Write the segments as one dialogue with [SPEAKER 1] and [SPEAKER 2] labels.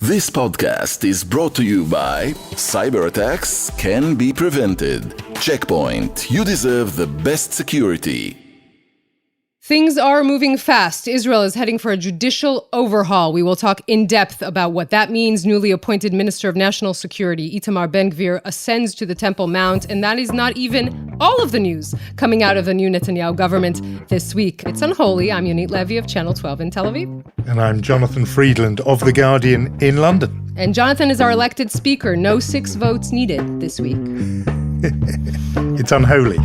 [SPEAKER 1] This podcast is brought to you by Cyber attacks can be prevented. Checkpoint. You deserve the best security.
[SPEAKER 2] Things are moving fast. Israel is heading for a judicial overhaul. We will talk in depth about what that means. Newly appointed Minister of National Security, Itamar Ben-Gvir, ascends to the Temple Mount, and that is not even all of the news coming out of the new Netanyahu government this week. It's unholy. I'm Yonit Levy of Channel 12 in Tel Aviv.
[SPEAKER 3] And I'm Jonathan Friedland of The Guardian in London.
[SPEAKER 2] And Jonathan is our elected speaker. No 6 votes needed this week.
[SPEAKER 3] It's unholy.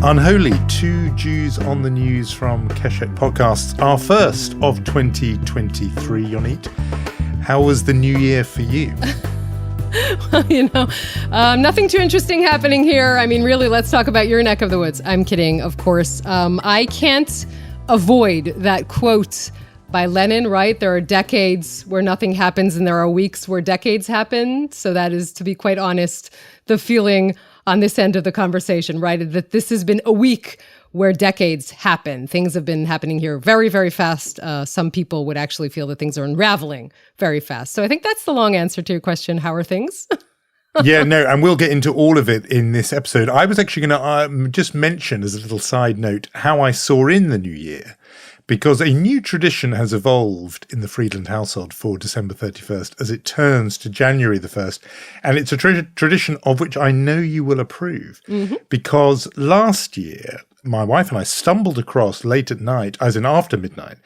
[SPEAKER 3] Unholy, 2 Jews on the news from Keshet podcasts. Our first of 2023, Yonit. How was the new year for you?
[SPEAKER 2] Well, nothing too interesting happening here. I mean, really, let's talk about your neck of the woods. I'm kidding, of course. I can't avoid that quote by Lenin, right? There are decades where nothing happens and there are weeks where decades happen. So that is, to be quite honest, the feeling on this end of the conversation, right? That this has been a week where decades happen. Things have been happening here very, very fast. Some people would actually feel that things are unraveling very fast. So I think that's the long answer to your question. How are things?
[SPEAKER 3] Yeah, no, and we'll get into all of it in this episode. I was actually going to just mention as a little side note how I saw in the new year, because a new tradition has evolved in the Friedland household for December 31st as it turns to January the 1st. And it's a tradition of which I know you will approve, because last year, my wife and I stumbled across late at night, as in after midnight,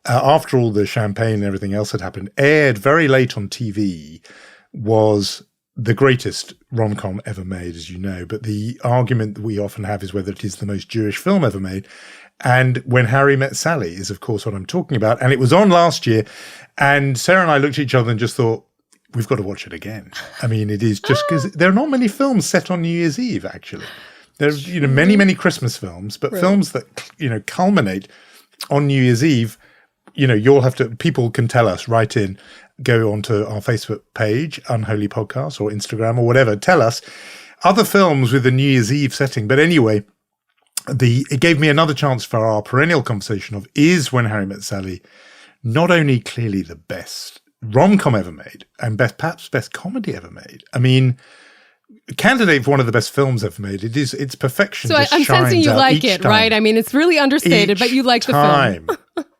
[SPEAKER 3] after all the champagne and everything else had happened, aired very late on TV, was the greatest rom-com ever made, as you know. But the argument that we often have is whether it is the most Jewish film ever made. And When Harry Met Sally is, of course, what I'm talking about. And it was on last year. And Sarah and I looked at each other and just thought, we've got to watch it again. I mean, it is just because there are not many films set on New Year's Eve, actually. There's, many, many Christmas films, but films that, culminate on New Year's Eve, you'll have to, people can tell us, write in, go onto our Facebook page, Unholy Podcast, or Instagram or whatever, tell us other films with a New Year's Eve setting. But anyway, it gave me another chance for our perennial conversation of, is When Harry Met Sally not only clearly the best rom-com ever made, and perhaps best comedy ever made? I mean, candidate for one of the best films ever made. It's perfection.
[SPEAKER 2] So I'm sensing you like it,
[SPEAKER 3] time.
[SPEAKER 2] right? I mean, it's really understated, but you like the film.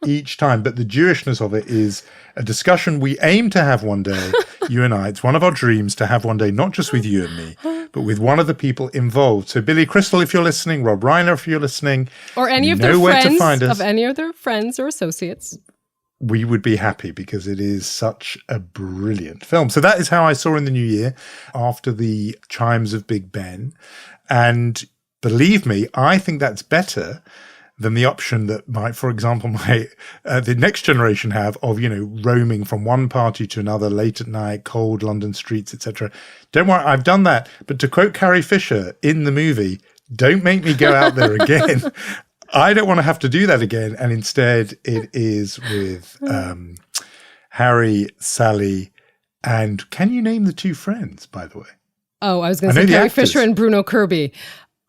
[SPEAKER 3] Each time. But the Jewishness of it is a discussion we aim to have one day, you and I. It's one of our dreams to have one day, not just with you and me, but with one of the people involved. So Billy Crystal, if you're listening, Rob Reiner, if you're listening,
[SPEAKER 2] or any of their friends or associates,
[SPEAKER 3] we would be happy, because it is such a brilliant film. So that is how I saw in the new year after the chimes of Big Ben. And believe me, I think that's better than the option that might, for example, the next generation have of, roaming from one party to another late at night, cold London streets, etc. Don't worry, I've done that. But to quote Carrie Fisher in the movie, don't make me go out there again. I don't want to have to do that again. And instead it is with Harry, Sally, and can you name the 2 friends, by the way?
[SPEAKER 2] Oh, I was going to say Carrie Fisher and Bruno Kirby.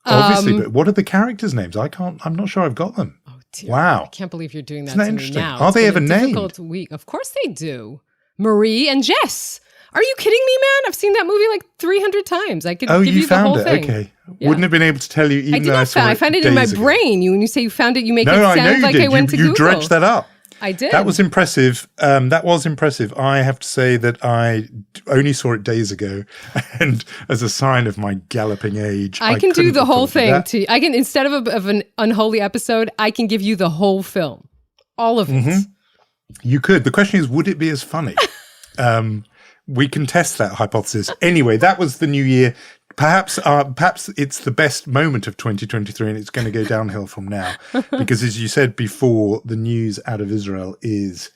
[SPEAKER 3] Obviously, but what are the characters' names? I'm not sure I've got them.
[SPEAKER 2] Oh, dear.
[SPEAKER 3] Wow.
[SPEAKER 2] I can't believe you're doing that
[SPEAKER 3] Isn't that
[SPEAKER 2] to
[SPEAKER 3] interesting?
[SPEAKER 2] me now.
[SPEAKER 3] Are they ever named?
[SPEAKER 2] Difficult week. Of course they do. Marie and Jess. Are you kidding me, man? I've seen that movie like 300 times. I could give you the whole thing.
[SPEAKER 3] Okay. Yeah. Wouldn't have been able to tell you even though I saw it.
[SPEAKER 2] I found it in my brain. When you say you found it, you make it sound like I went to Google.
[SPEAKER 3] You dredged that up.
[SPEAKER 2] I did.
[SPEAKER 3] That was impressive. I have to say that I only saw it days ago, and as a sign of my galloping age,
[SPEAKER 2] I can do the whole thing. I can, instead of an unholy episode, I can give you the whole film, all of it.
[SPEAKER 3] You could. The question is, would it be as funny? We can test that hypothesis. Anyway, that was the new year. Perhaps it's the best moment of 2023, and it's going to go downhill from now. Because as you said before, the news out of Israel is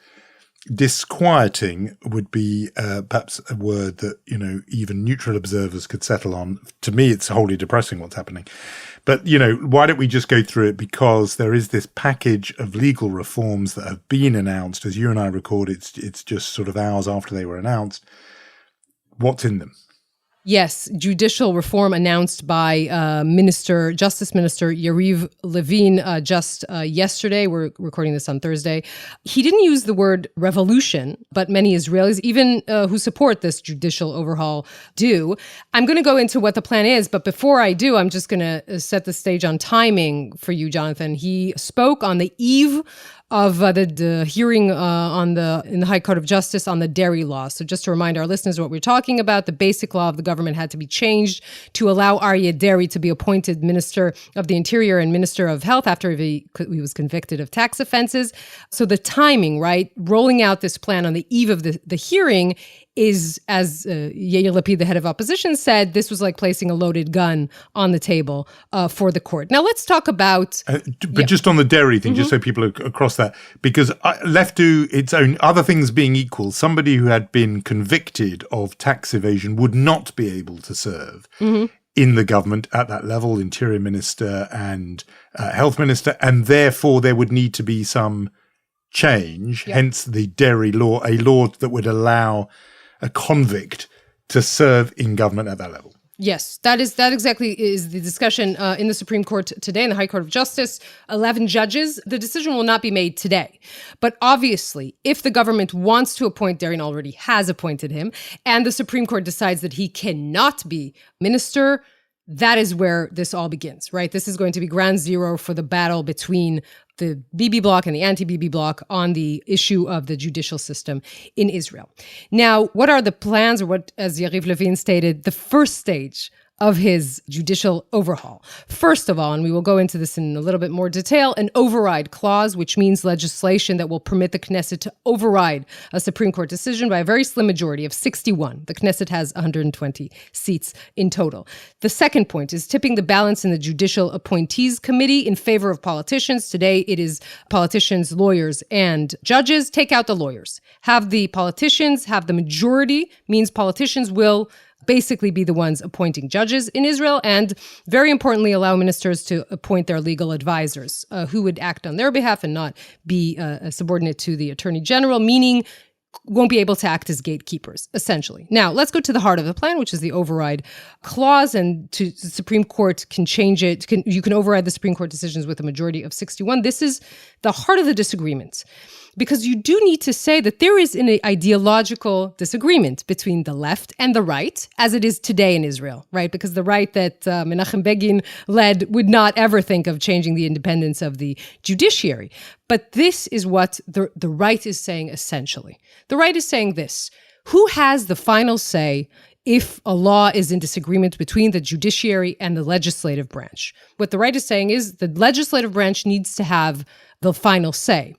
[SPEAKER 3] disquieting, would be perhaps a word that, even neutral observers could settle on. To me, it's wholly depressing what's happening. But, why don't we just go through it? Because there is this package of legal reforms that have been announced. As you and I record, it's just sort of hours after they were announced. What's in them?
[SPEAKER 2] Yes, judicial reform announced by Justice Minister Yariv Levin just yesterday. We're recording this on Thursday. He didn't use the word revolution, but many Israelis, even who support this judicial overhaul, do. I'm going to go into what the plan is, but before I do, I'm just going to set the stage on timing for you, Jonathan. He spoke on the eve of the hearing in the High Court of Justice on the dairy law. So just to remind our listeners what we're talking about, the basic law of the government had to be changed to allow Aryeh Deri to be appointed Minister of the Interior and Minister of Health after he was convicted of tax offenses. So the timing, right, rolling out this plan on the eve of the hearing is, as Yair Lapid, the head of opposition, said, this was like placing a loaded gun on the table for the court. Now, let's talk about...
[SPEAKER 3] just on the dairy thing, just so people are across that, because left to its own, other things being equal, somebody who had been convicted of tax evasion would not be able to serve in the government at that level, Interior Minister and Health Minister, and therefore there would need to be some change, hence the dairy law, a law that would allow a convict to serve in government at that level.
[SPEAKER 2] Yes, that exactly is the discussion in the Supreme Court today, in the High Court of Justice. 11 judges. The decision will not be made today. But obviously, if the government wants to appoint Deri and already has appointed him, and the Supreme Court decides that he cannot be minister, that is where this all begins, right? This is going to be ground zero for the battle between the Bibi bloc and the anti-Bibi bloc on the issue of the judicial system in Israel. Now, what are the plans, or what, as Yariv Levin stated, the first stage of his judicial overhaul? First of all, and we will go into this in a little bit more detail, an override clause, which means legislation that will permit the Knesset to override a Supreme Court decision by a very slim majority of 61. The Knesset has 120 seats in total. The second point is tipping the balance in the Judicial Appointees Committee in favor of politicians. Today, it is politicians, lawyers, and judges. Take out the lawyers. Have the politicians have the majority, means politicians will basically be the ones appointing judges in Israel, and very importantly, allow ministers to appoint their legal advisors who would act on their behalf and not be subordinate to the attorney general, meaning won't be able to act as gatekeepers, essentially. Now, let's go to the heart of the plan, which is the override clause, and the Supreme Court can change it. You can override the Supreme Court decisions with a majority of 61. This is the heart of the disagreement, because you do need to say that there is an ideological disagreement between the left and the right, as it is today in Israel, right? Because the right that Menachem Begin led would not ever think of changing the independence of the judiciary. But this is what the right is saying essentially. The right is saying this: who has the final say if a law is in disagreement between the judiciary and the legislative branch? What the right is saying is the legislative branch needs to have the final say.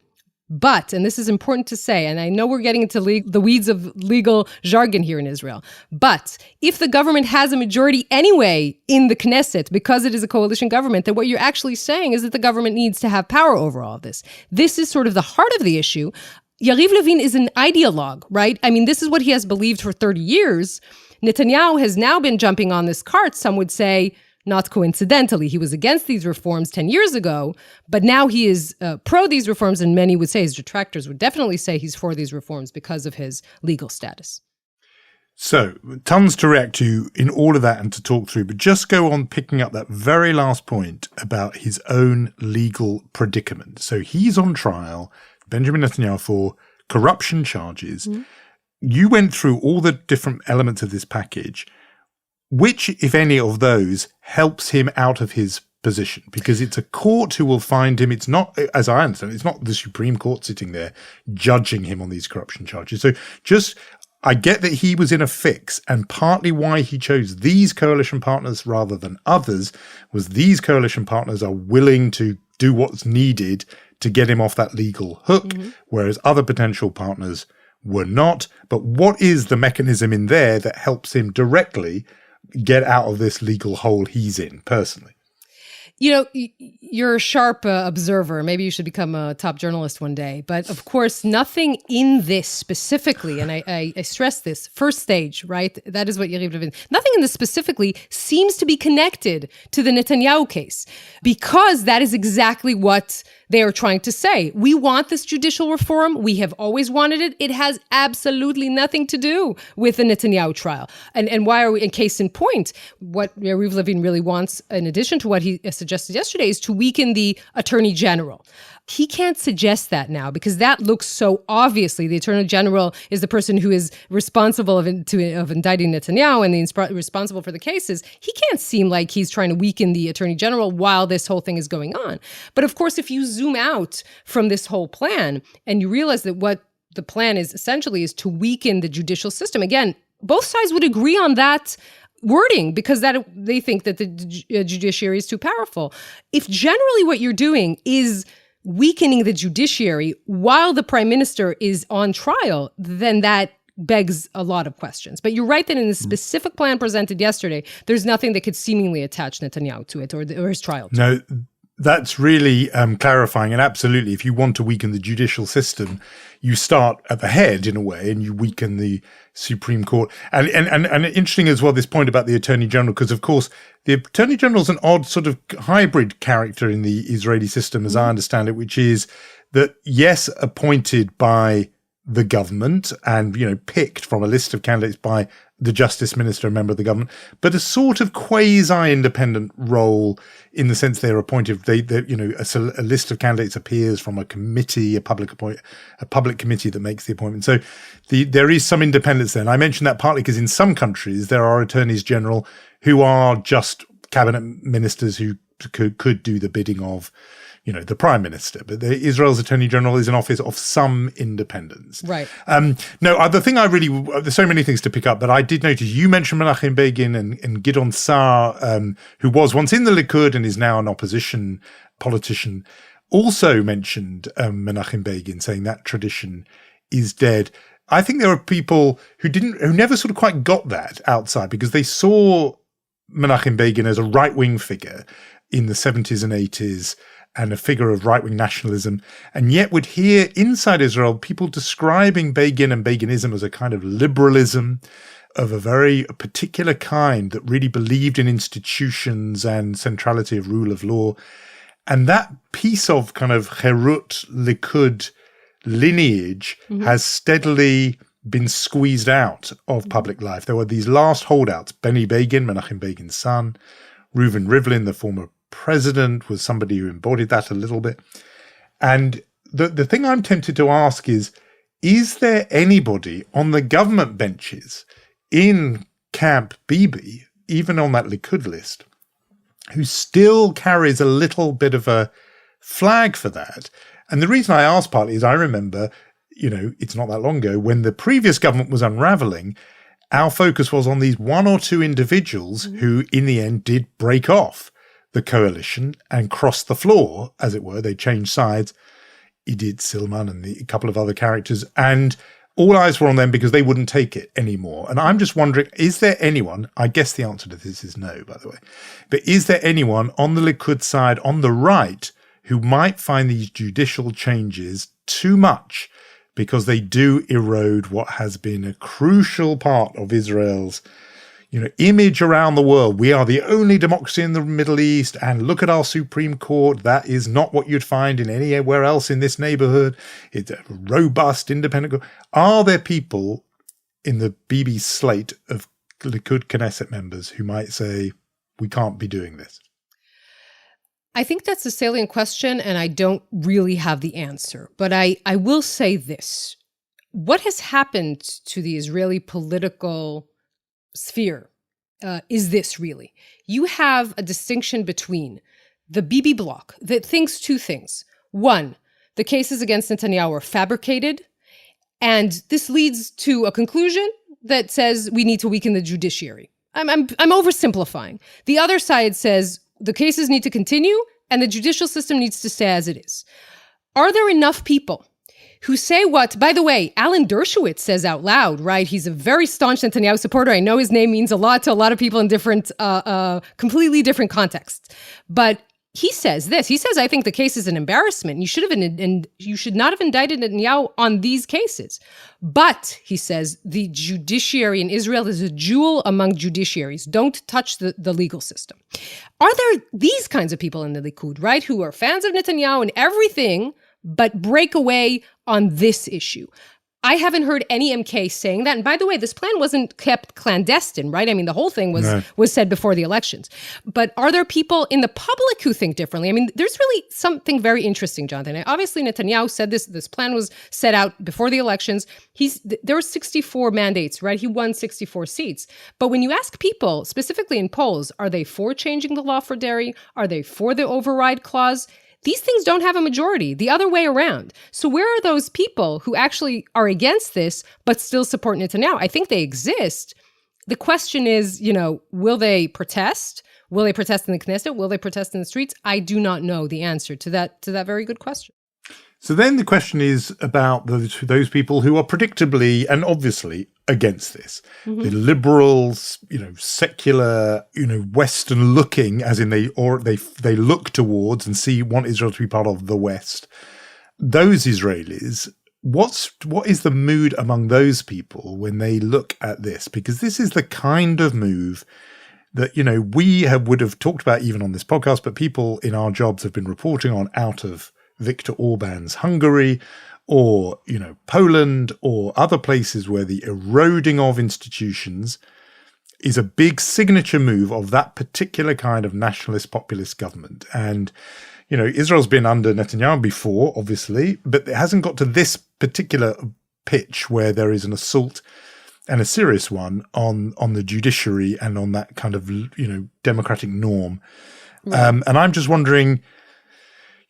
[SPEAKER 2] But, and this is important to say, and I know we're getting into the weeds of legal jargon here in Israel, but if the government has a majority anyway in the Knesset, because it is a coalition government, then what you're actually saying is that the government needs to have power over all of this. This is sort of the heart of the issue. Yariv Levin is an ideologue, right? I mean, this is what he has believed for 30 years. Netanyahu has now been jumping on this cart, some would say. Not coincidentally, he was against these reforms 10 years ago, but now he is pro these reforms, and many would say, his detractors would definitely say he's for these reforms because of his legal status.
[SPEAKER 3] So, tons to react to in all of that and to talk through, but just go on picking up that very last point about his own legal predicament. So he's on trial, Benjamin Netanyahu, for corruption charges. Mm-hmm. You went through all the different elements of this package. Which, if any of those, helps him out of his position? Because it's a court who will find him. It's not, as I understand, it's not the Supreme Court sitting there judging him on these corruption charges. So I get that he was in a fix, and partly why he chose these coalition partners rather than others was these coalition partners are willing to do what's needed to get him off that legal hook, whereas other potential partners were not. But what is the mechanism in there that helps him directly get out of this legal hole he's in personally?
[SPEAKER 2] You're a sharp observer. Maybe you should become a top journalist one day. But of course, nothing in this specifically, and I stress this, first stage, right? That is what Yariv Levin, nothing in this specifically seems to be connected to the Netanyahu case, because that is exactly what they are trying to say. We want this judicial reform. We have always wanted it. It has absolutely nothing to do with the Netanyahu trial. And why are we, in case in point, what Yariv Levin really wants, in addition to what he suggested yesterday, is to weaken the attorney general. He can't suggest that now because that looks so obviously. The attorney general is the person who is responsible of indicting Netanyahu and responsible for the cases. He can't seem like he's trying to weaken the attorney general while this whole thing is going on. But of course, if you zoom out from this whole plan and you realize that what the plan is essentially is to weaken the judicial system, again, both sides would agree on that wording because that they think that the judiciary is too powerful. If generally what you're doing is weakening the judiciary while the prime minister is on trial, then that begs a lot of questions. But you're right that in the specific plan presented yesterday, there's nothing that could seemingly attach Netanyahu to it or his trial to it.
[SPEAKER 3] No, that's really clarifying. And absolutely, if you want to weaken the judicial system, you start at the head in a way and you weaken the Supreme Court. And interesting as well, this point about the Attorney General, because of course, the Attorney General is an odd sort of hybrid character in the Israeli system, as I understand it, which is that, yes, appointed by the government and, picked from a list of candidates by the justice minister, a member of the government, but a sort of quasi-independent role in the sense they're appointed. A list of candidates appears from a committee, a public committee that makes the appointment. So there is some independence there. And I mention that partly because in some countries there are attorneys general who are just cabinet ministers who could do the bidding of the prime minister, but Israel's attorney general is an office of some independence.
[SPEAKER 2] Right.
[SPEAKER 3] The thing there's so many things to pick up, but I did notice you mentioned Menachem Begin and Gideon Sa'ar, who was once in the Likud and is now an opposition politician, also mentioned Menachem Begin, saying that tradition is dead. I think there are people who never sort of quite got that outside because they saw Menachem Begin as a right-wing figure in the 70s and 80s, and a figure of right-wing nationalism, and yet would hear inside Israel people describing Begin and Beginism as a kind of liberalism of a very particular kind that really believed in institutions and centrality of rule of law. And that piece of kind of Herut Likud lineage has steadily been squeezed out of public life. There were these last holdouts, Benny Begin, Menachem Begin's son, Reuven Rivlin, the former president, was somebody who embodied that a little bit. And the thing I'm tempted to ask is there anybody on the government benches in Camp Bibi, even on that Likud list, who still carries a little bit of a flag for that? And the reason I ask partly is I remember, it's not that long ago, when the previous government was unraveling, our focus was on these one or two individuals who in the end did break off the coalition and crossed the floor, as it were. They changed sides, Idit Silman and a couple of other characters, and all eyes were on them because they wouldn't take it anymore. And I'm just wondering, is there anyone, I guess the answer to this is no, by the way, but is there anyone on the Likud side, on the right, who might find these judicial changes too much because they do erode what has been a crucial part of Israel's image around the world? We are the only democracy in the Middle East, and look at our Supreme Court. That is not what you'd find in anywhere else in this neighborhood. It's a robust, independent. Are there people in the Bibi slate of Likud Knesset members who might say, we can't be doing this?
[SPEAKER 2] I think that's a salient question, and I don't really have the answer. But I will say this. What has happened to the Israeli political sphere is this really. You have a distinction between the Bibi bloc that thinks two things. One, the cases against Netanyahu are fabricated, and this leads to a conclusion that says we need to weaken the judiciary. I'm oversimplifying. The other side says the cases need to continue and the judicial system needs to stay as it is. Are there enough people who say what, by the way, Alan Dershowitz says out loud, right? He's a very staunch Netanyahu supporter. I know his name means a lot to a lot of people in different, completely different contexts. But he says this. He says, I think the case is an embarrassment. You should not have indicted Netanyahu on these cases. But, he says, the judiciary in Israel is a jewel among judiciaries. Don't touch the legal system. Are there these kinds of people in the Likud, right, who are fans of Netanyahu and everything, but break away on this issue? I haven't heard any MK saying that. And by the way, this plan wasn't kept clandestine, right? I mean, the whole thing was said before the elections. But are there people in the public who think differently? I mean, there's really something very interesting, Jonathan. Obviously, Netanyahu said this plan was set out before the elections. There were 64 mandates, right? He won 64 seats. But when you ask people, specifically in polls, are they for changing the law for dairy? Are they for the override clause? These things don't have a majority, the other way around. So where are those people who actually are against this but still support Netanyahu? I think they exist. The question is, will they protest? Will they protest in the Knesset? Will they protest in the streets? I do not know the answer to that very good question.
[SPEAKER 3] So then the question is about those people who are predictably and obviously against this. Mm-hmm. The liberals, secular, Western looking, as in they look towards and want Israel to be part of the West. Those Israelis, what is the mood among those people when they look at this? Because this is the kind of move that, we would have talked about even on this podcast, but people in our jobs have been reporting on out of Viktor Orban's Hungary, or, Poland, or other places where the eroding of institutions is a big signature move of that particular kind of nationalist populist government. And, Israel's been under Netanyahu before, obviously, but it hasn't got to this particular pitch where there is an assault, and a serious one, on the judiciary and on that kind of, democratic norm. Right. And I'm just wondering,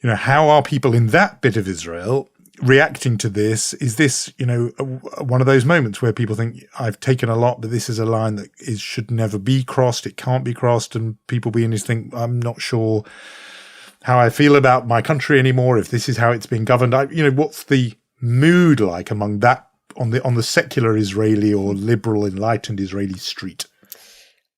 [SPEAKER 3] how are people in that bit of Israel reacting to this? Is this, one of those moments where people think, I've taken a lot, but this is a line that should never be crossed, it can't be crossed, and people beginning to think, I'm not sure how I feel about my country anymore, if this is how it's being governed. What's the mood like among that, on the secular Israeli or liberal enlightened Israeli street?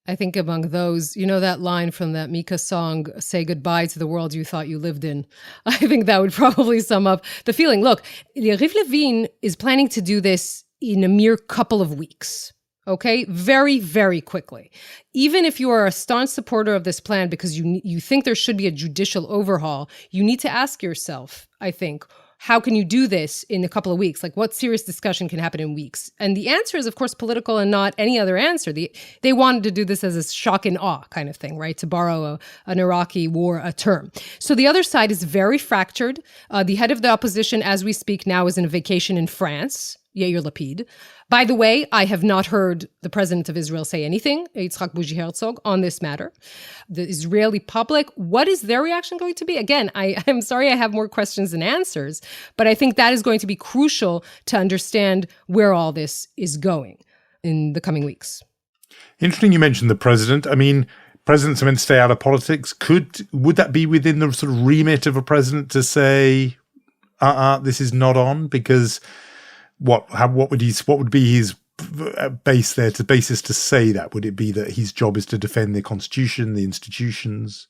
[SPEAKER 2] I think among those, that line from that Mika song, say goodbye to the world you thought you lived in. I think that would probably sum up the feeling. Look, Yariv Levin is planning to do this in a mere couple of weeks. Okay? Very, very quickly. Even if you are a staunch supporter of this plan because you think there should be a judicial overhaul, you need to ask yourself, I think, how can you do this in a couple of weeks? Like, what serious discussion can happen in weeks? And the answer is, of course, political and not any other answer. They wanted to do this as a shock and awe kind of thing, right? To borrow an Iraqi war term. So the other side is very fractured. The head of the opposition, as we speak now, is in a vacation in France, Yair Lapid. By the way, I have not heard the president of Israel say anything, Yitzhak Bougie Herzog, on this matter. The Israeli public, what is their reaction going to be? Again, I'm sorry I have more questions than answers, but I think that is going to be crucial to understand where all this is going in the coming weeks.
[SPEAKER 3] Interesting you mentioned the president. I mean, presidents are meant to stay out of politics. Would that be within the sort of remit of a president to say, this is not on? Because what would be his basis to say that? Would it be that his job is to defend the constitution, the institutions?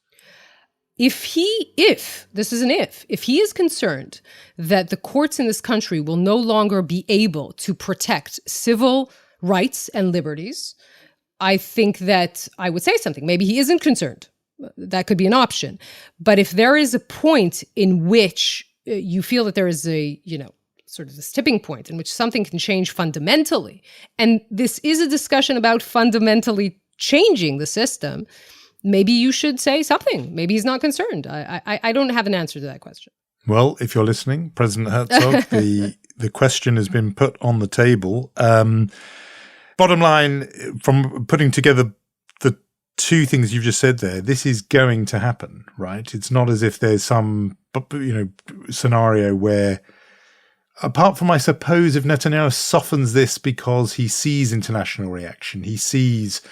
[SPEAKER 2] If he is concerned that the courts in this country will no longer be able to protect civil rights and liberties, I think that I would say something. Maybe he isn't concerned. That could be an option. But if there is a point in which you feel that there is sort of this tipping point in which something can change fundamentally, and this is a discussion about fundamentally changing the system, maybe you should say something. Maybe he's not concerned. I don't have an answer to that question. Well,
[SPEAKER 3] if you're listening, President Herzog, the question has been put on the table. Bottom line, from putting together the two things you've just said there, this is going to happen, right? It's not as if there's some scenario where, apart from, I suppose, if Netanyahu softens this because he sees international reaction, he sees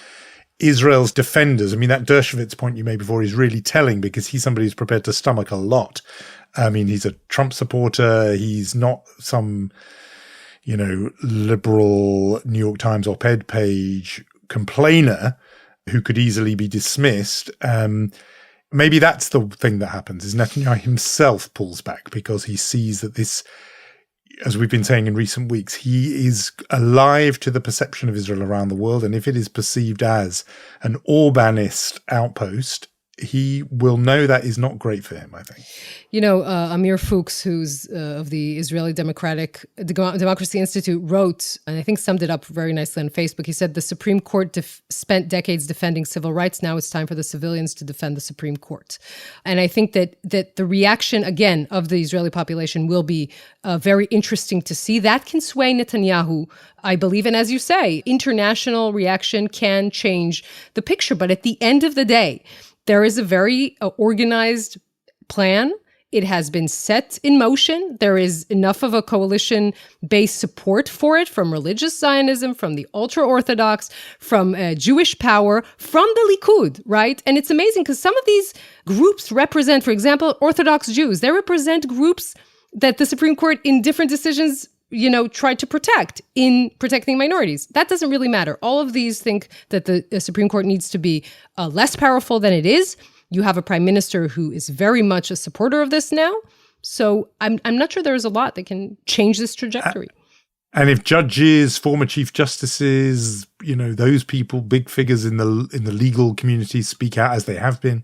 [SPEAKER 3] Israel's defenders. I mean, that Dershowitz point you made before is really telling, because he's somebody who's prepared to stomach a lot. I mean, he's a Trump supporter. He's not some, liberal New York Times op-ed page complainer who could easily be dismissed. maybe that's the thing that happens, is Netanyahu himself pulls back because he sees that this, as we've been saying in recent weeks, he is alive to the perception of Israel around the world. And if it is perceived as an Orbanist outpost, he will know that is not great for him, I think.
[SPEAKER 2] Amir Fuchs, who's of the Israeli Democracy Institute, wrote, and I think summed it up very nicely on Facebook. He said, the Supreme Court spent decades defending civil rights. Now it's time for the civilians to defend the Supreme Court. And I think that the reaction, again, of the Israeli population will be very interesting to see. That can sway Netanyahu, I believe. And as you say, international reaction can change the picture. But at the end of the day, there is a very organized plan. It has been set in motion. There is enough of a coalition-based support for it from religious Zionism, from the ultra-Orthodox, from Jewish power, from the Likud, right? And it's amazing because some of these groups represent, for example, Orthodox Jews. They represent groups that the Supreme Court in different decisions tried to protect in protecting minorities. That doesn't really matter. All of these think that the Supreme Court needs to be less powerful than it is. You have a prime minister who is very much a supporter of this now. So I'm not sure there's a lot that can change this trajectory.
[SPEAKER 3] And if judges, former chief justices, those people, big figures in the legal community speak out as they have been,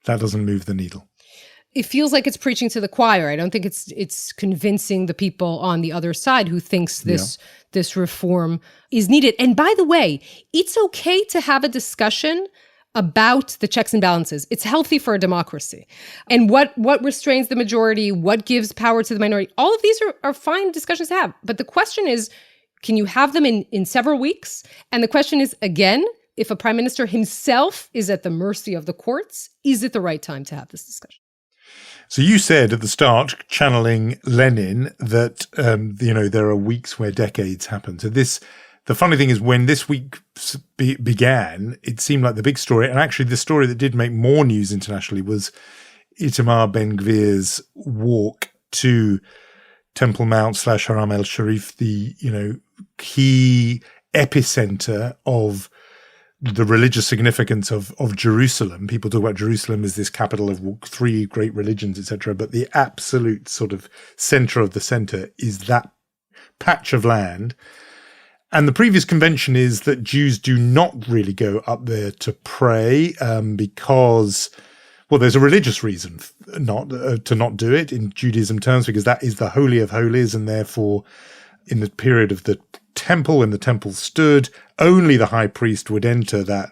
[SPEAKER 3] that doesn't move the needle.
[SPEAKER 2] It feels like it's preaching to the choir. I don't think it's convincing the people on the other side who thinks this reform is needed. And by the way, it's okay to have a discussion about the checks and balances. It's healthy for a democracy. And what restrains the majority, what gives power to the minority, all of these are fine discussions to have. But the question is, can you have them in several weeks? And the question is, again, if a prime minister himself is at the mercy of the courts, is it the right time to have this discussion?
[SPEAKER 3] So you said at the start, channeling Lenin, that there are weeks where decades happen. So the funny thing is, when this week began, it seemed like the big story, and actually the story that did make more news internationally was Itamar Ben-Gvir's walk to Temple Mount / Haram el Sharif, the key epicenter of the religious significance of Jerusalem. People talk about Jerusalem as this capital of three great religions, etc. But the absolute sort of center of the center is that patch of land. And the previous convention is that Jews do not really go up there to pray because, well, there's a religious reason to not do it in Judaism terms, because that is the Holy of Holies, and therefore in the period of the temple, when the temple stood, only the high priest would enter that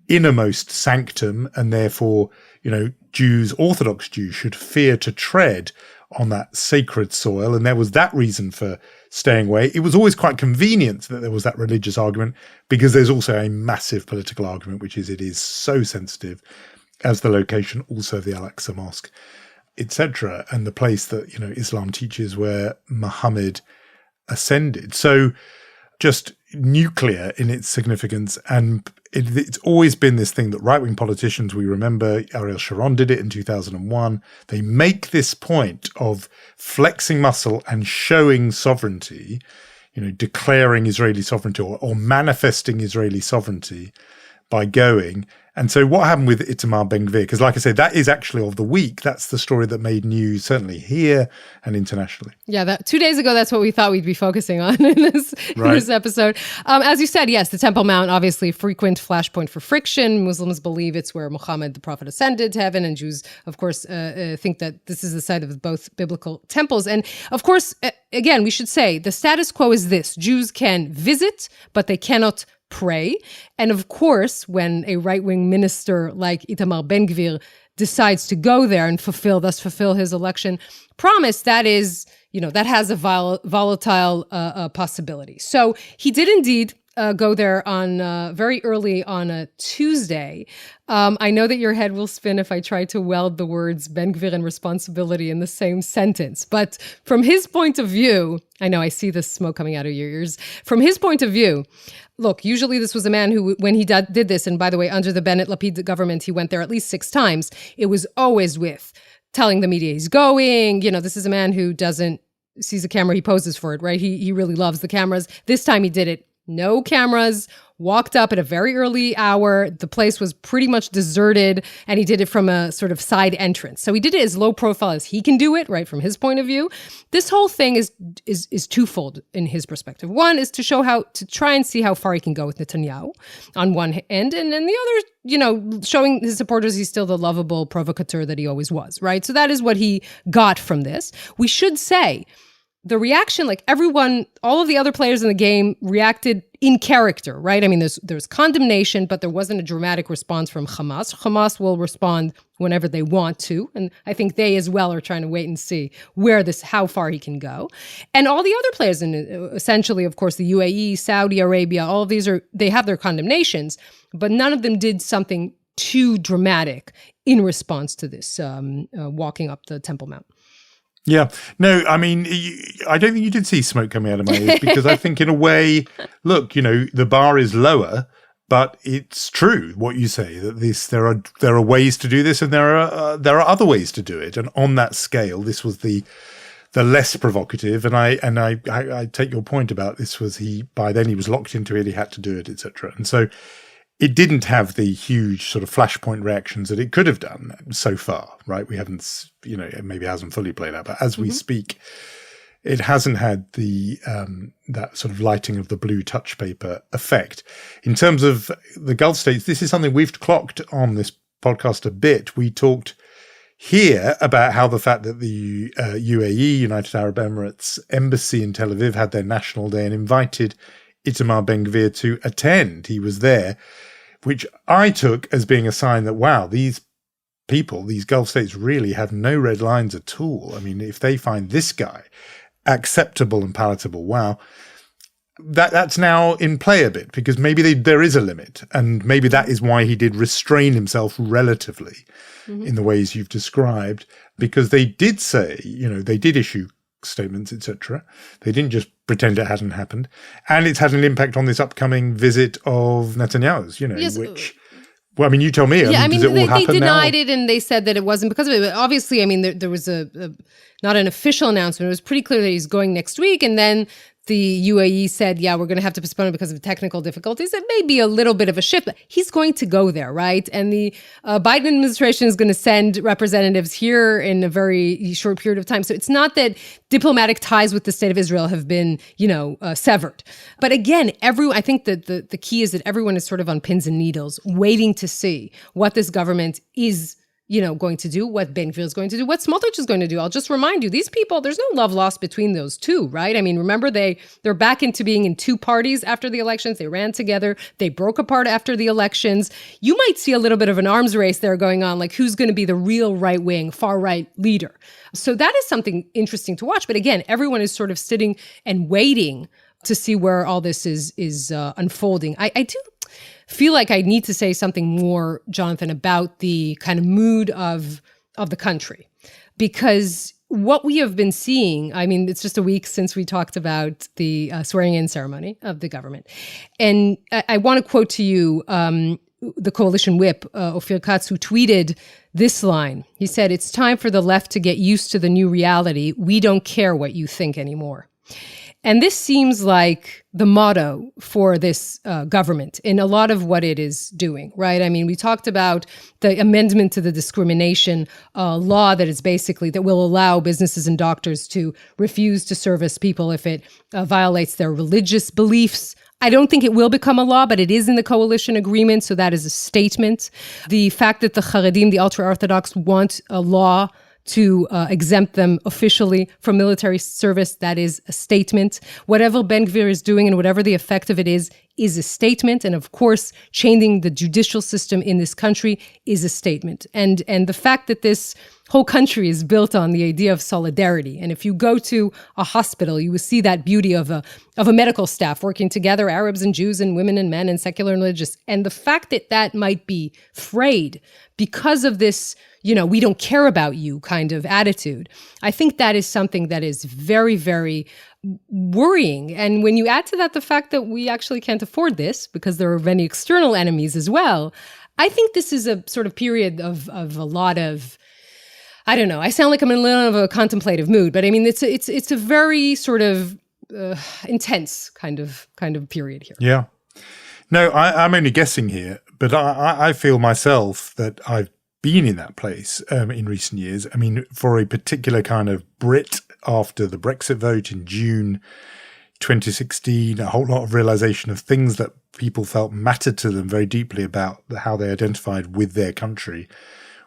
[SPEAKER 3] innermost sanctum, and therefore, Jews, Orthodox Jews, should fear to tread on that sacred soil. And there was that reason for staying away. It was always quite convenient that there was that religious argument, because there's also a massive political argument, which is it is so sensitive as the location also of the Al-Aqsa Mosque, etc., and the place that, Islam teaches where Muhammad ascended. So just nuclear in its significance. And it's always been this thing that right-wing politicians, we remember Ariel Sharon did it in 2001. They make this point of flexing muscle and showing sovereignty, declaring Israeli sovereignty or manifesting Israeli sovereignty by going. And so what happened with Itamar Ben-Gvir? Because like I said, that is actually of the week. That's the story that made news, certainly here and internationally.
[SPEAKER 2] Yeah, 2 days ago, that's what we thought we'd be focusing on in this episode. As you said, yes, the Temple Mount, obviously frequent flashpoint for friction. Muslims believe it's where Muhammad, the prophet, ascended to heaven. And Jews, of course, think that this is the site of both biblical temples. And of course, again, we should say the status quo is this. Jews can visit, but they cannot pray. And of course, when a right-wing minister like Itamar Ben-Gvir decides to go there and fulfill his election promise, that is, that has a volatile possibility. So he did indeed go there on very early on a Tuesday. I know that your head will spin if I try to weld the words Ben-Gvir and responsibility in the same sentence. But from his point of view, I know I see the smoke coming out of your ears. From his point of view, look, usually this was a man who, when he did this, and by the way, under the Bennett-Lapid government, he went there at least 6 times. It was always with telling the media he's going. This is a man who sees a camera, he poses for it, right? He really loves the cameras. This time he did it No cameras, walked up at a very early hour. The place was pretty much deserted, and he did it from a sort of side entrance. So he did it as low profile as he can do it, right, from his point of view. This whole thing is twofold in his perspective. One is to try and see how far he can go with Netanyahu on one end, and then the other, showing his supporters he's still the lovable provocateur that he always was, right? So that is what he got from this. We should say the reaction, like everyone, all of the other players in the game reacted in character, right? I mean, there's condemnation, but there wasn't a dramatic response from Hamas. Hamas will respond whenever they want to. And I think they as well are trying to wait and see how far he can go. And all the other players, essentially, of course, the UAE, Saudi Arabia, all of these they have their condemnations, but none of them did something too dramatic in response to this walking up the Temple Mount.
[SPEAKER 3] Yeah. No, I mean, I don't think you did see smoke coming out of my ears because I think in a way, look, the bar is lower, but it's true what you say that there are ways to do this and there are other ways to do it. And on that scale, this was the less provocative. And I take your point about this by then he was locked into it. He had to do it, etc. And so it didn't have the huge sort of flashpoint reactions that it could have done so far, right? We haven't, it maybe hasn't fully played out, but as we speak, it hasn't had the that sort of lighting of the blue touch paper effect. In terms of the Gulf states, this is something we've clocked on this podcast a bit. We talked here about how the fact that the UAE, United Arab Emirates embassy in Tel Aviv had their national day and invited Itamar Ben-Gvir to attend. He was there, which I took as being a sign that, wow, these people, these Gulf states really have no red lines at all. I mean, if they find this guy acceptable and palatable, wow, that's now in play a bit because maybe there is a limit. And maybe that is why he did restrain himself relatively in the ways you've described, because they did say, they did issue statements, etc. They didn't just pretend it hadn't happened. And it's had an impact on this upcoming visit of Netanyahu's,
[SPEAKER 2] yes.
[SPEAKER 3] Which, well, I mean, you tell me.
[SPEAKER 2] Yeah,
[SPEAKER 3] does it all happen
[SPEAKER 2] they denied
[SPEAKER 3] now?
[SPEAKER 2] it and they said that it wasn't because of it. But obviously, I mean, there was not an official announcement. It was pretty clear that he's going next week. And then the UAE said, yeah, we're going to have to postpone it because of technical difficulties. It may be a little bit of a shift, but he's going to go there, right? And the Biden administration is going to send representatives here in a very short period of time. So it's not that diplomatic ties with the state of Israel have been, severed. But again, I think that the key is that everyone is sort of on pins and needles, waiting to see what this government is going to do, what Ben-Gvir is going to do, what Smotrich is going to do. I'll just remind you, these people, there's no love lost between those two, right? I mean, remember, they're back into being in two parties after the elections. They ran together. They broke apart after the elections. You might see a little bit of an arms race there going on, like who's going to be the real right-wing, far-right leader. So that is something interesting to watch. But again, everyone is sort of sitting and waiting to see where all this is unfolding. I do feel like I need to say something more, Jonathan, about the kind of mood of the country, because what we have been seeing, I mean, it's just a week since we talked about the swearing-in ceremony of the government. And I want to quote to you the coalition whip, Ophir Katz, who tweeted this line. He said, "It's time for the left to get used to the new reality. We don't care what you think anymore." And this seems like the motto for this government in a lot of what it is doing, right? I mean, we talked about the amendment to the discrimination law that will allow businesses and doctors to refuse to service people if it violates their religious beliefs. I don't think it will become a law, but it is in the coalition agreement, so that is a statement. The fact that the Haredim, the ultra-Orthodox, want a law to exempt them officially from military service, that is a statement. Whatever Ben-Gvir is doing and whatever the effect of it is a statement. And of course, changing the judicial system in this country is a statement. And the fact that this whole country is built on the idea of solidarity. And if you go to a hospital, you will see that beauty of a medical staff working together, Arabs and Jews and women and men and secular and religious. And the fact that might be frayed because of this, we don't care about you kind of attitude, I think that is something that is very, very worrying. And when you add to that the fact that we actually can't afford this because there are many external enemies as well, I think this is a sort of period of a lot of, I don't know, I sound like I'm in a little of a contemplative mood, but I mean, it's a very sort of intense kind of period here.
[SPEAKER 3] Yeah. No, I'm only guessing here, but I feel myself that I've been in that place in recent years. I mean, for a particular kind of Brit after the Brexit vote in June 2016, a whole lot of realization of things that people felt mattered to them very deeply about how they identified with their country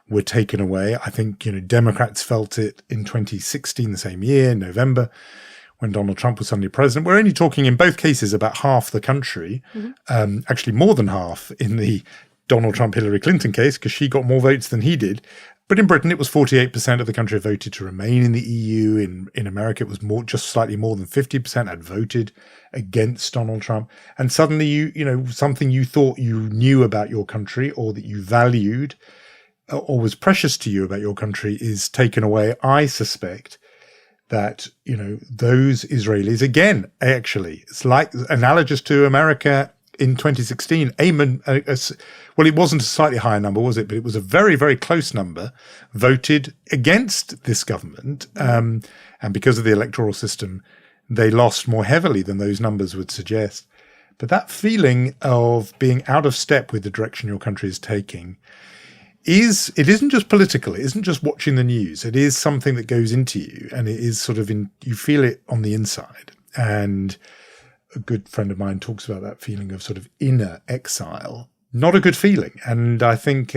[SPEAKER 3] were taken away. I think, Democrats felt it in 2016, the same year, November, when Donald Trump was suddenly president. We're only talking in both cases about half the country, actually more than half in the Donald Trump-Hillary Clinton case, because she got more votes than he did. But in Britain, it was 48% of the country voted to remain in the EU. In America, it was just slightly more than 50% had voted against Donald Trump. And suddenly, something you thought you knew about your country or that you valued or was precious to you about your country is taken away. I suspect that, those Israelis, again, actually, it's like analogous to America in 2016, well, it wasn't a slightly higher number, was it? But it was a very, very close number, voted against this government. And because of the electoral system, they lost more heavily than those numbers would suggest. But that feeling of being out of step with the direction your country is taking it isn't just political. It isn't just watching the news. It is something that goes into you, and it is sort of you feel it on the inside. And a good friend of mine talks about that feeling of sort of inner exile. Not a good feeling. And I think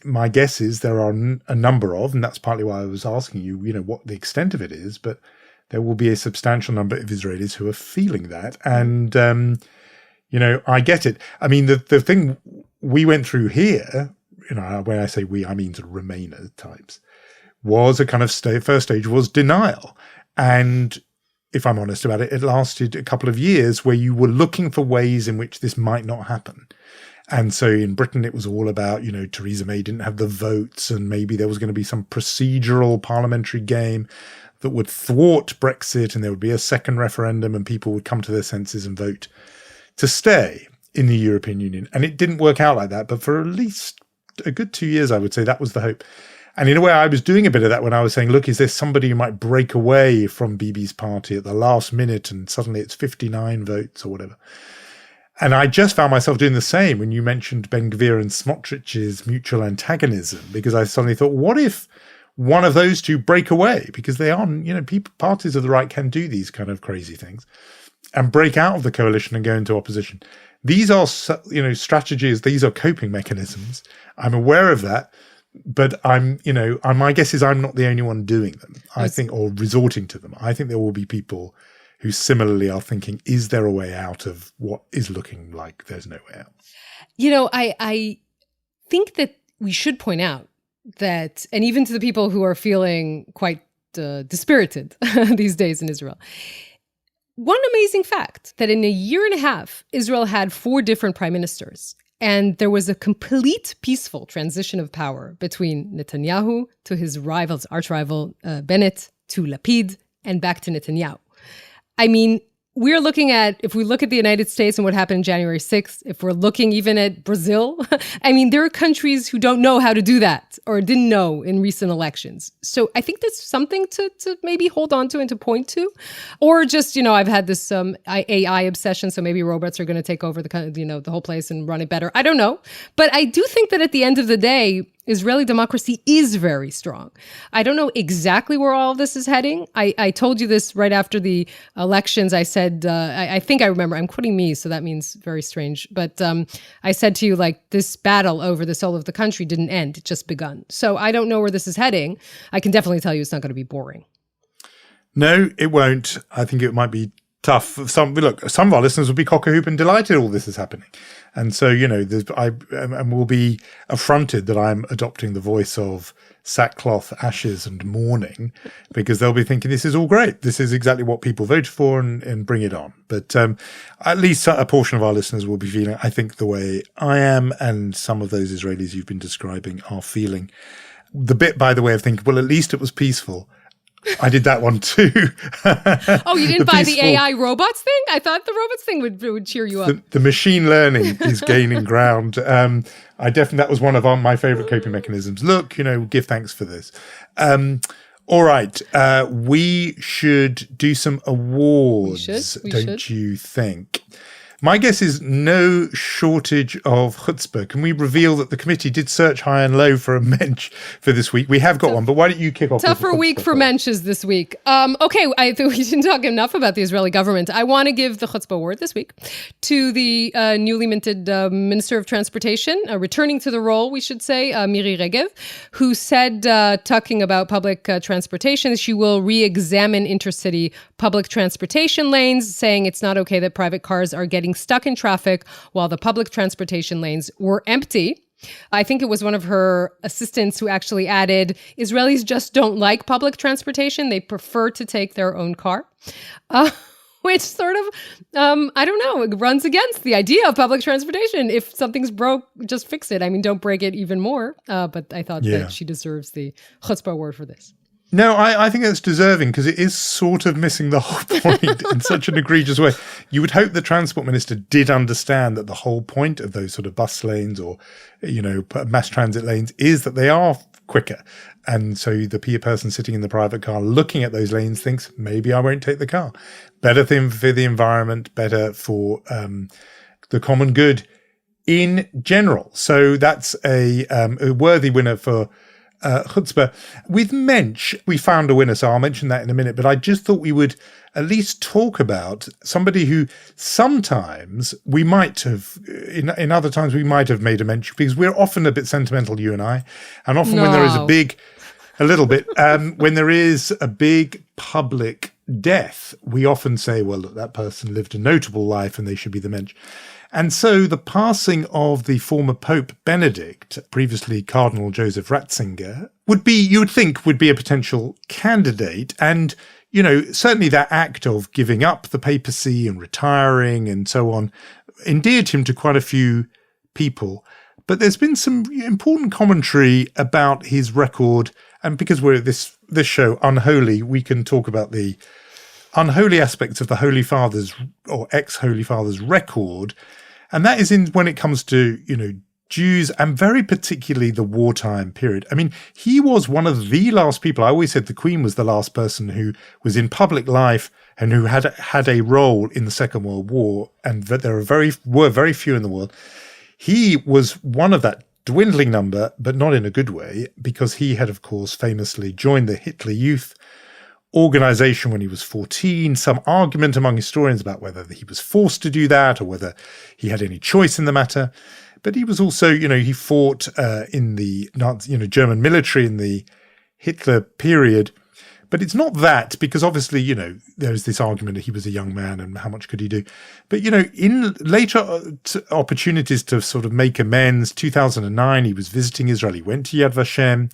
[SPEAKER 3] my guess is there are a number of, and that's partly why I was asking you, what the extent of it is, but there will be a substantial number of Israelis who are feeling that. And, I get it. I mean, the thing we went through here, when I say we, I mean sort of Remainer types, was a kind of first stage was denial. And if I'm honest about it, it lasted a couple of years where you were looking for ways in which this might not happen. And so in Britain, it was all about, Theresa May didn't have the votes, and maybe there was going to be some procedural parliamentary game that would thwart Brexit, and there would be a second referendum and people would come to their senses and vote to stay in the European Union. And it didn't work out like that. But for at least a good 2 years, I would say that was the hope. And in a way, I was doing a bit of that when I was saying, look, is there somebody who might break away from Bibi's party at the last minute and suddenly it's 59 votes or whatever. And I just found myself doing the same when you mentioned Ben Gvir and Smotrich's mutual antagonism, because I suddenly thought, what if one of those two break away? Because they are, parties of the right can do these kind of crazy things and break out of the coalition and go into opposition. These are, strategies. These are coping mechanisms. I'm aware of that. But my guess is I'm not the only one doing them, I think, or resorting to them. I think there will be people who similarly are thinking, is there a way out of what is looking like there's no way out?
[SPEAKER 2] I think that we should point out that, and even to the people who are feeling quite dispirited these days in Israel, one amazing fact that in a year and a half, Israel had 4 different prime ministers. And there was a complete peaceful transition of power between Netanyahu to his rivals, arch-rival Bennett, to Lapid, and back to Netanyahu. I mean, we're looking at, if we look at the United States and what happened January 6th, if we're looking even at Brazil, I mean, there are countries who don't know how to do that or didn't know in recent elections. So I think that's something to maybe hold on to and to point to. Or just, I've had this AI obsession, so maybe robots are going to take over the whole place and run it better. I don't know. But I do think that at the end of the day, Israeli democracy is very strong. I don't know exactly where all of this is heading. I told you this right after the elections. I said, I think I remember, I'm quoting me, so that means very strange. But I said to you, this battle over the soul of the country didn't end. It just begun. So I don't know where this is heading. I can definitely tell you it's not going to be boring.
[SPEAKER 3] No, it won't. I think it might be tough. Some of our listeners will be cock-a-hoop and delighted all this is happening. And so, and will be affronted that I'm adopting the voice of sackcloth, ashes and mourning, because they'll be thinking this is all great. This is exactly what people voted for and bring it on. But at least a portion of our listeners will be feeling, I think, the way I am, and some of those Israelis you've been describing are feeling. The bit, by the way, of thinking, well, at least it was peaceful. I did that one too.
[SPEAKER 2] Oh, you didn't buy the AI robots thing? I thought the robots thing would cheer you up.
[SPEAKER 3] The machine learning is gaining ground. That was one of my favorite coping mechanisms. Look, give thanks for this. All right. We should do some awards, don't you think? My guess is no shortage of chutzpah. Can we reveal that the committee did search high and low for a mensch for this week? We have got one, but why don't you kick off?
[SPEAKER 2] Tougher week for mensches this week. Okay, I think we didn't talk enough about the Israeli government. I want to give the chutzpah award this week to the newly minted Minister of Transportation, returning to the role, we should say, Miri Regev, who said, talking about public transportation, she will re-examine intercity public transportation lanes, saying it's not okay that private cars are getting stuck in traffic while the public transportation lanes were empty. I think it was one of her assistants who actually added, Israelis just don't like public transportation. They prefer to take their own car, which sort of, I don't know, it runs against the idea of public transportation. If something's broke, just fix it. I mean, don't break it even more. But I thought that she deserves the chutzpah award for this.
[SPEAKER 3] No, I think that's deserving because it is sort of missing the whole point in such an egregious way. You would hope the transport minister did understand that the whole point of those sort of bus lanes or, mass transit lanes is that they are quicker. And so the person sitting in the private car looking at those lanes thinks, maybe I won't take the car. Better thing for the environment, better for the common good in general. So that's a worthy winner for chutzpah. With mensch, we found a winner, so I'll mention that in a minute, but I just thought we would at least talk about somebody who sometimes we might have, in other times we might have made a mensch, because we're often a bit sentimental, you and I, and often when there is when there is a big public death, we often say, well, look, that person lived a notable life and they should be the mensch. And so the passing of the former Pope Benedict, previously Cardinal Joseph Ratzinger, you would think would be a potential candidate. And, certainly that act of giving up the papacy and retiring and so on endeared him to quite a few people. But there's been some important commentary about his record. And because we're this show, Unholy, we can talk about the unholy aspects of the Holy Father's or ex-Holy Father's record. And that is when it comes to, Jews and very particularly the wartime period. I mean, he was one of the last people. I always said the Queen was the last person who was in public life and who had a role in the Second World War, and that there were very few in the world. He was one of that dwindling number, but not in a good way, because he had, of course, famously joined the Hitler Youth organization when he was 14, some argument among historians about whether he was forced to do that or whether he had any choice in the matter. But he was also, he fought in the German military in the Hitler period. But it's not that, because obviously, there's this argument that he was a young man and how much could he do. But, in later opportunities to sort of make amends, 2009, he was visiting Israel. He went to Yad Vashem.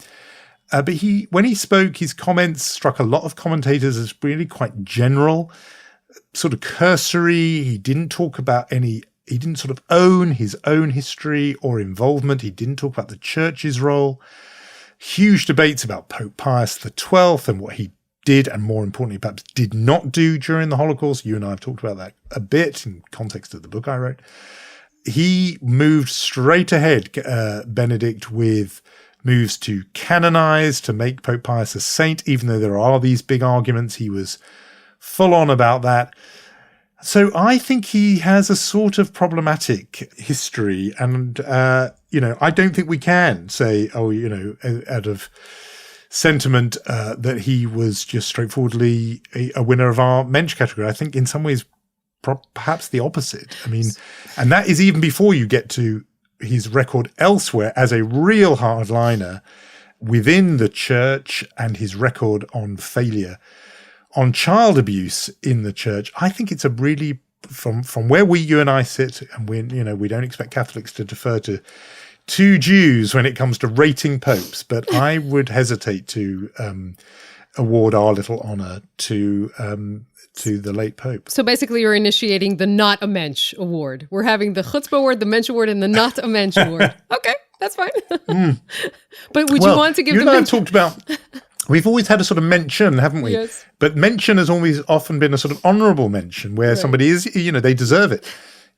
[SPEAKER 3] But when he spoke, his comments struck a lot of commentators as really quite general, sort of cursory. He didn't talk about he didn't sort of own his own history or involvement. He didn't talk about the church's role. Huge debates about Pope Pius XII and what he did, and more importantly, perhaps did not do during the Holocaust. You and I have talked about that a bit in context of the book I wrote. He moved straight ahead, Benedict, with moves to canonize, to make Pope Pius a saint, even though there are these big arguments. He was full on about that. So I think he has a sort of problematic history. And, I don't think we can say, out of sentiment, that he was just straightforwardly a winner of our mensch category. I think in some ways, perhaps the opposite. I mean, and that is even before you get to his record elsewhere as a real hardliner within the church and his record on failure on child abuse in the church. I think it's a really, from where you and I sit, and we don't expect Catholics to defer to Jews when it comes to rating popes, but I would hesitate to award our little honor to the late Pope.
[SPEAKER 2] So basically you're initiating the Not a Mensch award. We're having the Chutzpah award, the Mensch award, and the Not a Mensch award. Okay, that's fine. But would you want to give
[SPEAKER 3] you
[SPEAKER 2] the
[SPEAKER 3] and I have talked about, we've always had a sort of mention, haven't we?
[SPEAKER 2] Yes.
[SPEAKER 3] But mention has always often been a sort of honourable mention where somebody is, they deserve it.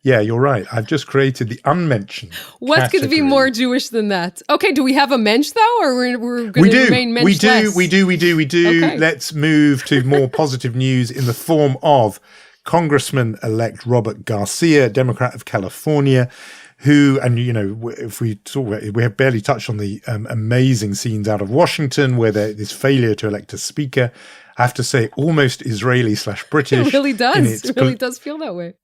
[SPEAKER 3] Yeah, you're right. I've just created the unmentioned.
[SPEAKER 2] What's going to be more Jewish than that? Okay, do we have a mensch though, or we're going to remain mensch-less?
[SPEAKER 3] We do. Okay. Let's move to more positive news in the form of Congressman-elect Robert Garcia, Democrat of California, who, and if we talk about it, we have barely touched on the amazing scenes out of Washington where there this failure to elect a speaker. I have to say, almost Israeli/British.
[SPEAKER 2] It really does. It really does feel that way.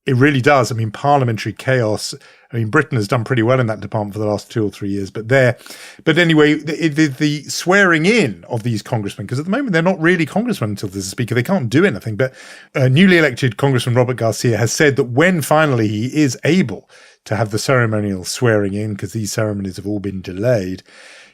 [SPEAKER 3] It really does. I mean, parliamentary chaos. I mean, Britain has done pretty well in that department for the last 2 or 3 years. But anyway, the swearing in of these congressmen, because at the moment they're not really congressmen until there's a speaker. They can't do anything. But newly elected Congressman Robert Garcia has said that when finally he is able to have the ceremonial swearing in, because these ceremonies have all been delayed,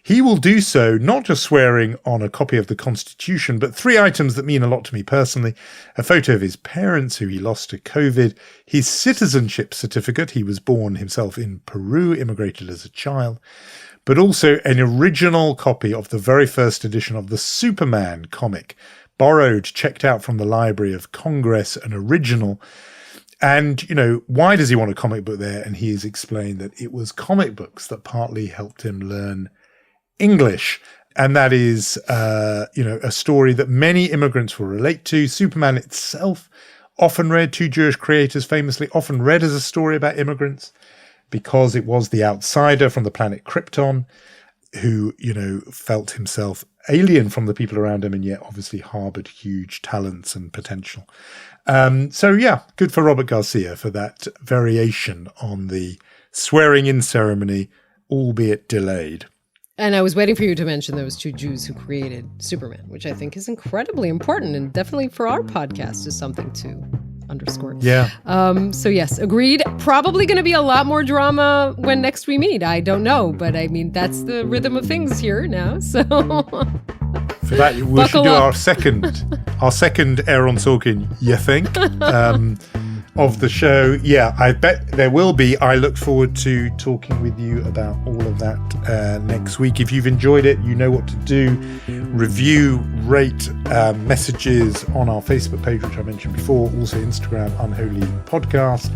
[SPEAKER 3] he will do so not just swearing on a copy of the Constitution, but 3 items that mean a lot to me personally: a photo of his parents who he lost to COVID, his citizenship certificate — he was born himself in Peru, immigrated as a child — but also an original copy of the very first edition of the Superman comic, borrowed, checked out from the Library of Congress, an original. And, why does he want a comic book there? And he has explained that it was comic books that partly helped him learn English. And that is, a story that many immigrants will relate to. Superman itself, often read, 2 Jewish creators famously, often read as a story about immigrants because it was the outsider from the planet Krypton who, felt himself alien from the people around him and yet obviously harbored huge talents and potential. Good for Robert Garcia for that variation on the swearing in ceremony, albeit delayed.
[SPEAKER 2] And I was waiting for you to mention those 2 Jews who created Superman, which I think is incredibly important and definitely for our podcast is something to underscore.
[SPEAKER 3] Yeah.
[SPEAKER 2] So yes, agreed. Probably going to be a lot more drama when next we meet. I don't know, but I mean, that's the rhythm of things here now. So
[SPEAKER 3] for that, we should do our second Aaron Sorkin, you think, of the show. Yeah, I bet there will be. I look forward to talking with you about all of that next week. If you've enjoyed it, you know what to do. Review, rate, messages on our Facebook page, which I mentioned before. Also Instagram, Unholy Podcast.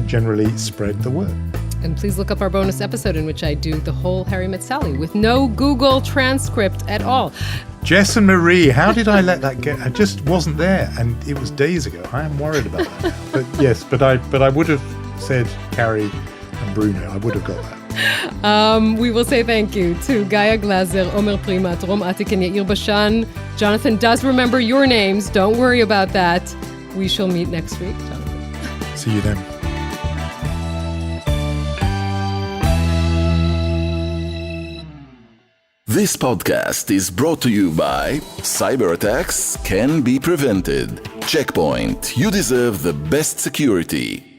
[SPEAKER 3] Generally spread the word.
[SPEAKER 2] And please look up our bonus episode in which I do the whole Harry Met Sally with no Google transcript at all.
[SPEAKER 3] Jess and Marie, how did I let that get? I just wasn't there, and it was days ago. I am worried about that now. But yes, but I would have said Carrie and Bruno. I would have got that.
[SPEAKER 2] We will say thank you to Gaia Glazer, Omer Primat, Rom Atik, and Yair Bashan. Jonathan does remember your names. Don't worry about that. We shall meet next week, Jonathan.
[SPEAKER 3] See you then.
[SPEAKER 1] This podcast is brought to you by Cyber attacks can be prevented. Checkpoint. You deserve the best security.